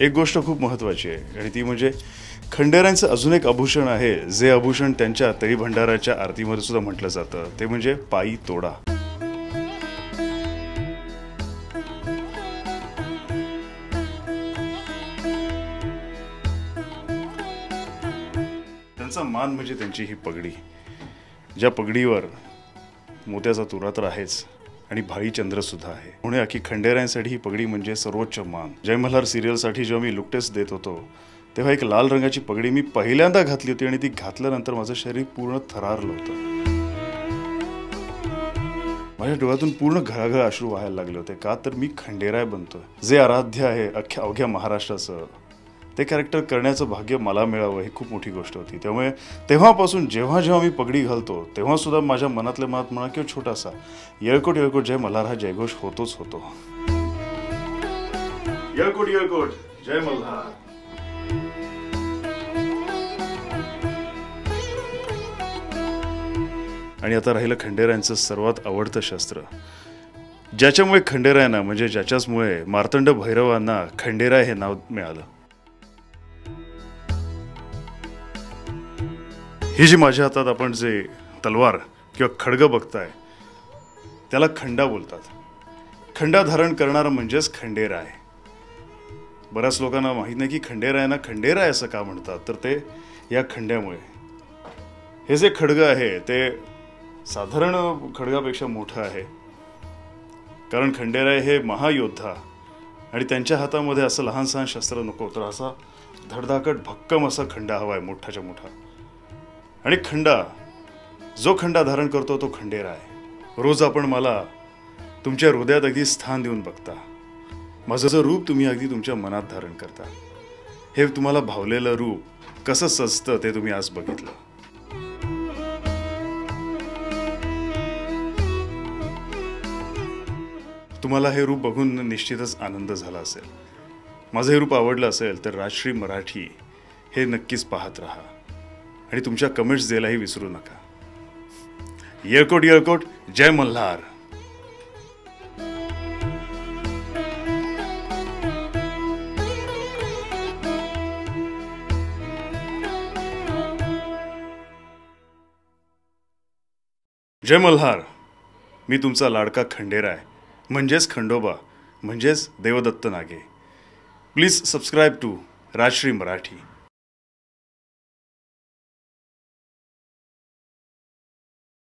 एक गोष्ट खूप महत्त्वाची आहे आणि ती म्हणजे खंडेरायांचं अजून एक आभूषण आहे, जे आभूषण त्यांच्या तळी भंडाराच्या आरतीमध्ये सुद्धा म्हटलं जातं, ते म्हणजे पायी तोडा. त्यांचा मान म्हणजे त्यांची ही पगडी, ज्या पगडीवर मोत्याचा तुरा तर आहेच आणि भाई चंद्र सुद्धा आहे. म्हणून अख्खी खंडेरायांसाठी ही पगडी म्हणजे सर्वोच्च मान. जय मल्हार सिरियलसाठी जेव्हा मी लुक टेस्ट देत होतो तेव्हा एक लाल रंगाची पगडी मी पहिल्यांदा घातली होती आणि ती घातल्यानंतर माझं शरीर पूर्ण थरारलं होतं. माझ्या डोळ्यातून पूर्ण घळाघळ अश्रू व्हायला लागले होते. का तर मी खंडेराय बनतोय, जे आराध्य आहे अवघ्या महाराष्ट्राचं. ते कॅरेक्टर करण्याचं भाग्य मला मिळावं ही खूप मोठी गोष्ट होती. त्यामुळे तेव्हापासून जेव्हा जेव्हा मी पगडी घालतो तेव्हा सुद्धा माझ्या मनातल्या मनात म्हणा किंवा छोटासा येळकोट येळकोट जय मल्हार हा जयघोष होतोच होतो. येळकोट येळकोट जय मल्हार. आणि आता राहिलं खंडेरायांचं सर्वात आवडतं शस्त्र, ज्याच्यामुळे खंडेरायांना म्हणजे ज्याच्याचमुळे मार्तंड भैरवांना खंडेराय हे नाव मिळालं. ही जी माझ्या हातात आपण जे तलवार किंवा खड्ग बघताय त्याला खंडा बोलतात. खंडा धारण करणारा म्हणजेच खंडेराय. बऱ्याच लोकांना माहीत नाही की खंडेरायांना खंडेराय असं का म्हणतात, तर ते या खंड्यामुळे. हे जे खड्ग आहे ते साधारण खड्गापेक्षा मोठं आहे, कारण खंडेराय हे महायोद्धा आणि त्यांच्या हातामध्ये असं लहान सहान शस्त्र नको, तर असा धडधाकट भक्कम असा खंडा हवाय, मोठाच्या मोठा. आणि जो खंडा धारण करतो तो खंडेराय. रोज आपण मला तुमच्या हृदयात अगदी स्थान देऊन बघता. माझं रूप तुम्ही अगदी तुमच्या मनात धारण करता. हे तुम्हाला भावलेलं रूप कसं सजतं ते तुम्ही आज बघितलं. तुम्हाला हे रूप बघून निश्चितच आनंद झाला असेल. माझं हे रूप आवडलं असेल तर राजश्री मराठी हे नक्कीच पाहत राहा आणि तुमच्या कमेंट्स द्यायलाही विसरू नका. येळकोट येळकोट जय मल्हार. जय मल्हार. मी तुमचा लाडका खंडेराय म्हणजेच खंडोबा म्हणजेच Devdatta Nage. Please subscribe to Rajshri Marathi.